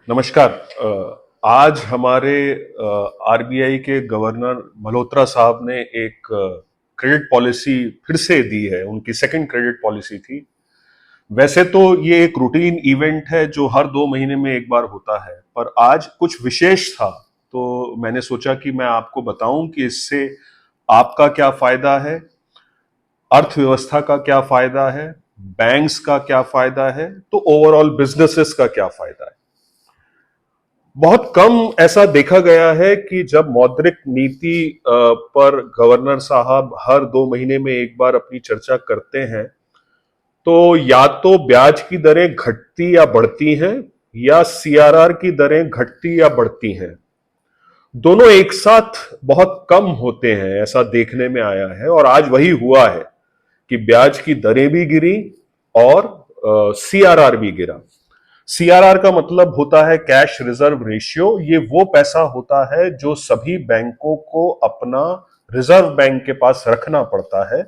नमस्कार। आज हमारे आरबीआई के गवर्नर मल्होत्रा साहब ने एक क्रेडिट पॉलिसी फिर से दी है। उनकी सेकंड क्रेडिट पॉलिसी थी। वैसे तो ये एक रूटीन इवेंट है जो हर 2 महीने में एक बार होता है, पर आज कुछ विशेष था, तो मैंने सोचा कि मैं आपको बताऊं कि इससे आपका क्या फायदा है, अर्थव्यवस्था का क्या फायदा है, बैंक्स का क्या फायदा है, तो ओवरऑल बिजनेसेस का क्या फायदा है। बहुत कम ऐसा देखा गया है कि जब मौद्रिक नीति पर गवर्नर साहब हर 2 महीने में एक बार अपनी चर्चा करते हैं, तो या तो ब्याज की दरें घटती या बढ़ती हैं, या सीआरआर की दरें घटती या बढ़ती हैं। दोनों एक साथ बहुत कम होते हैं, ऐसा देखने में आया है। और आज वही हुआ है कि ब्याज की दरें भी गिरी और सीआरआर भी गिरा। सीआरआर का मतलब होता है कैश रिजर्व रेशियो। ये वो पैसा होता है जो सभी बैंकों को अपना रिजर्व बैंक के पास रखना पड़ता है,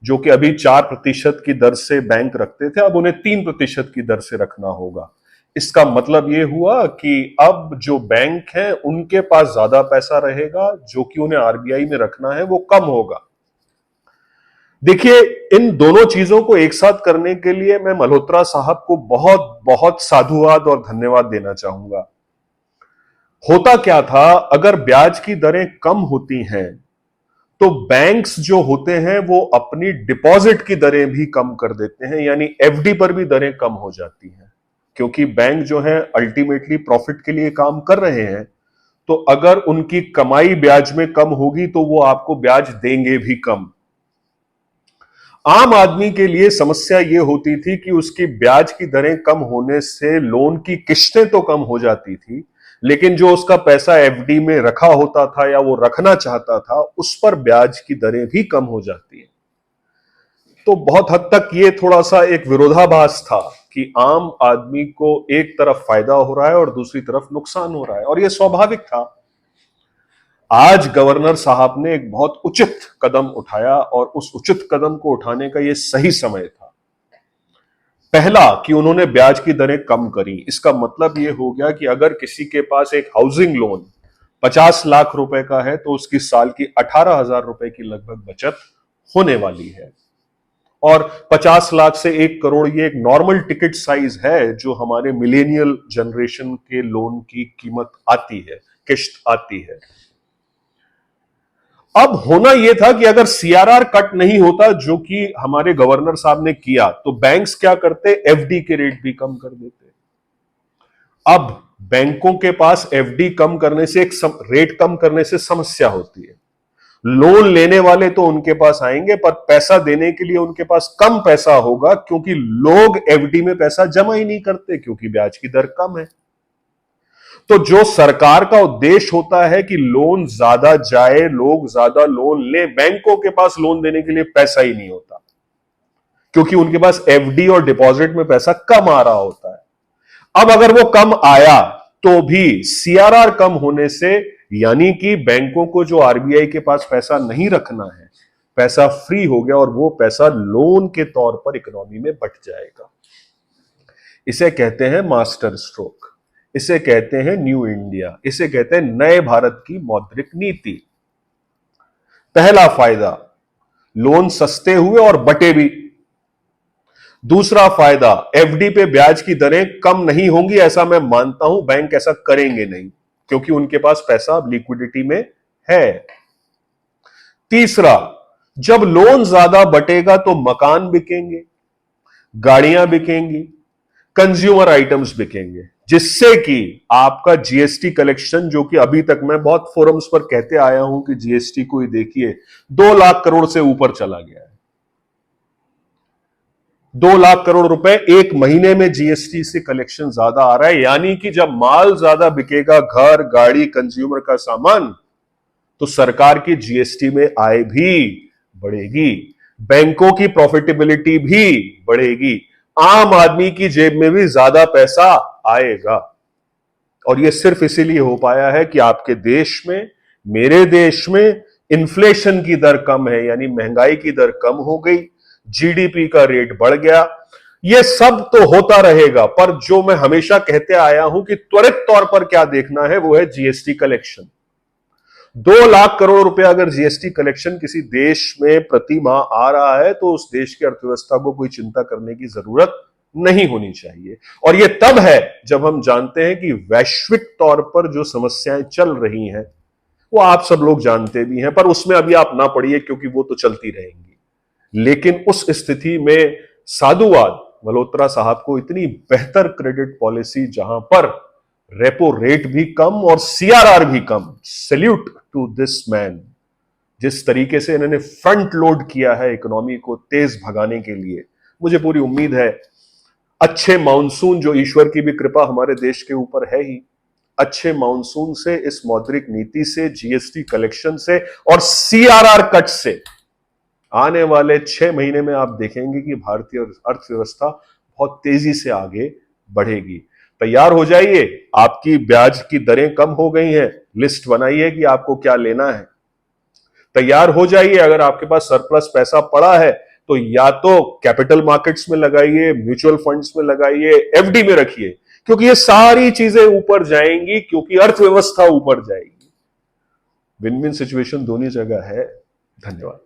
जो कि अभी 4% की दर से बैंक रखते थे, अब उन्हें 3% की दर से रखना होगा। इसका मतलब यह हुआ कि अब जो बैंक है उनके पास ज्यादा पैसा रहेगा, जो कि उन्हें आरबीआई में रखना है वो कम होगा। देखिए, इन दोनों चीजों को एक साथ करने के लिए मैं मल्होत्रा साहब को बहुत बहुत साधुवाद और धन्यवाद देना चाहूंगा। होता क्या था, अगर ब्याज की दरें कम होती हैं तो बैंक्स जो होते हैं वो अपनी डिपॉजिट की दरें भी कम कर देते हैं, यानी एफडी पर भी दरें कम हो जाती हैं। क्योंकि बैंक जो है अल्टीमेटली प्रॉफिट के लिए काम कर रहे हैं, तो अगर उनकी कमाई ब्याज में कम होगी तो वो आपको ब्याज देंगे भी कम। आम आदमी के लिए समस्या यह होती थी कि उसकी ब्याज की दरें कम होने से लोन की किश्तें तो कम हो जाती थी, लेकिन जो उसका पैसा एफडी में रखा होता था या वो रखना चाहता था, उस पर ब्याज की दरें भी कम हो जाती हैं। तो बहुत हद तक ये थोड़ा सा एक विरोधाभास था कि आम आदमी को एक तरफ फायदा हो रहा है और दूसरी तरफ नुकसान हो रहा है, और यह स्वाभाविक था। आज गवर्नर साहब ने एक बहुत उचित कदम उठाया, और उस उचित कदम को उठाने का यह सही समय था। पहला कि उन्होंने ब्याज की दरें कम करी। इसका मतलब यह हो गया कि अगर किसी के पास एक हाउसिंग लोन 50 लाख रुपए का है, तो उसकी साल की 18,000 रुपए की लगभग बचत होने वाली है। और 50 लाख से 1 करोड़ ये एक नॉर्मल टिकट साइज है जो हमारे मिलेनियल जनरेशन के लोन की कीमत आती है, किश्त आती है। अब होना यह था कि अगर सीआरआर कट नहीं होता, जो कि हमारे गवर्नर साहब ने किया, तो बैंक्स क्या करते, एफडी के रेट भी कम कर देते। अब बैंकों के पास एफडी कम करने से, रेट कम करने से समस्या होती है। लोन लेने वाले तो उनके पास आएंगे, पर पैसा देने के लिए उनके पास कम पैसा होगा, क्योंकि लोग एफडी में पैसा जमा ही नहीं करते, क्योंकि ब्याज की दर कम है। तो जो सरकार का उद्देश्य होता है कि लोन ज्यादा जाए, लोग ज्यादा लोन ले, बैंकों के पास लोन देने के लिए पैसा ही नहीं होता, क्योंकि उनके पास एफडी और डिपॉजिट में पैसा कम आ रहा होता है। अब अगर वो कम आया तो भी सीआरआर कम होने से, यानी कि बैंकों को जो आरबीआई के पास पैसा नहीं रखना है, पैसा फ्री हो गया, और वो पैसा लोन के तौर पर इकोनॉमी में बट जाएगा। इसे कहते हैं मास्टर स्ट्रोक, इसे कहते हैं न्यू इंडिया, इसे कहते हैं नए भारत की मौद्रिक नीति। पहला फायदा, लोन सस्ते हुए और बटे भी। दूसरा फायदा, एफडी पे ब्याज की दरें कम नहीं होंगी, ऐसा मैं मानता हूं, बैंक ऐसा करेंगे नहीं, क्योंकि उनके पास पैसा अब लिक्विडिटी में है। तीसरा, जब लोन ज्यादा बटेगा तो मकान बिकेंगे, गाड़ियां बिकेंगी, कंज्यूमर आइटम्स बिकेंगे, जिससे कि आपका जीएसटी कलेक्शन, जो कि अभी तक मैं बहुत फोरम्स पर कहते आया हूं कि जीएसटी को ही देखिए, 2 लाख करोड़ से ऊपर चला गया है। 2 लाख करोड़ रुपए एक महीने में जीएसटी से कलेक्शन ज्यादा आ रहा है, यानी कि जब माल ज्यादा बिकेगा, घर, गाड़ी, कंज्यूमर का सामान, तो सरकार की जीएसटी में आय भी बढ़ेगी, बैंकों की प्रॉफिटेबिलिटी भी बढ़ेगी, आम आदमी की जेब में भी ज्यादा पैसा आएगा। और यह सिर्फ इसीलिए हो पाया है कि आपके देश में, मेरे देश में इन्फ्लेशन की दर कम है, यानी महंगाई की दर कम हो गई, जीडीपी का रेट बढ़ गया। ये सब तो होता रहेगा, पर जो मैं हमेशा कहते आया हूं कि त्वरित तौर पर क्या देखना है वो है जीएसटी कलेक्शन। 2 लाख करोड़ रुपया अगर जीएसटी कलेक्शन किसी देश में प्रति माह आ रहा है तो उस देश की अर्थव्यवस्था को कोई चिंता करने की जरूरत नहीं होनी चाहिए। और यह तब है जब हम जानते हैं कि वैश्विक तौर पर जो समस्याएं चल रही हैं वो आप सब लोग जानते भी हैं, पर उसमें अभी आप ना पड़िए क्योंकि वो तो चलती रहेंगी। लेकिन उस स्थिति में साधुवाद मल्होत्रा साहब को इतनी बेहतर क्रेडिट पॉलिसी, जहां पर रेपो रेट भी कम और सीआरआर भी कम, सैल्यूट टू दिस मैन। जिस तरीके से इन्होंने फ्रंट लोड किया है इकोनॉमी को तेज भगाने के लिए, मुझे पूरी उम्मीद है अच्छे मानसून, जो ईश्वर की भी कृपा हमारे देश के ऊपर है ही, अच्छे मानसून से, इस मौद्रिक नीति से, जीएसटी कलेक्शन से और सीआरआर कट से आने वाले 6 महीने में आप देखेंगे कि भारतीय अर्थव्यवस्था बहुत तेजी से आगे बढ़ेगी। तैयार हो जाइए, आपकी ब्याज की दरें कम हो गई हैं, लिस्ट बनाइए कि आपको क्या लेना है। तैयार हो जाइए, अगर आपके पास सरप्लस पैसा पड़ा है तो या तो कैपिटल मार्केट्स में लगाइए, म्यूचुअल फंड्स में लगाइए, एफडी में रखिए, क्योंकि ये सारी चीजें ऊपर जाएंगी, क्योंकि अर्थव्यवस्था ऊपर जाएगी। विन विन सिचुएशन दोनों जगह है। धन्यवाद।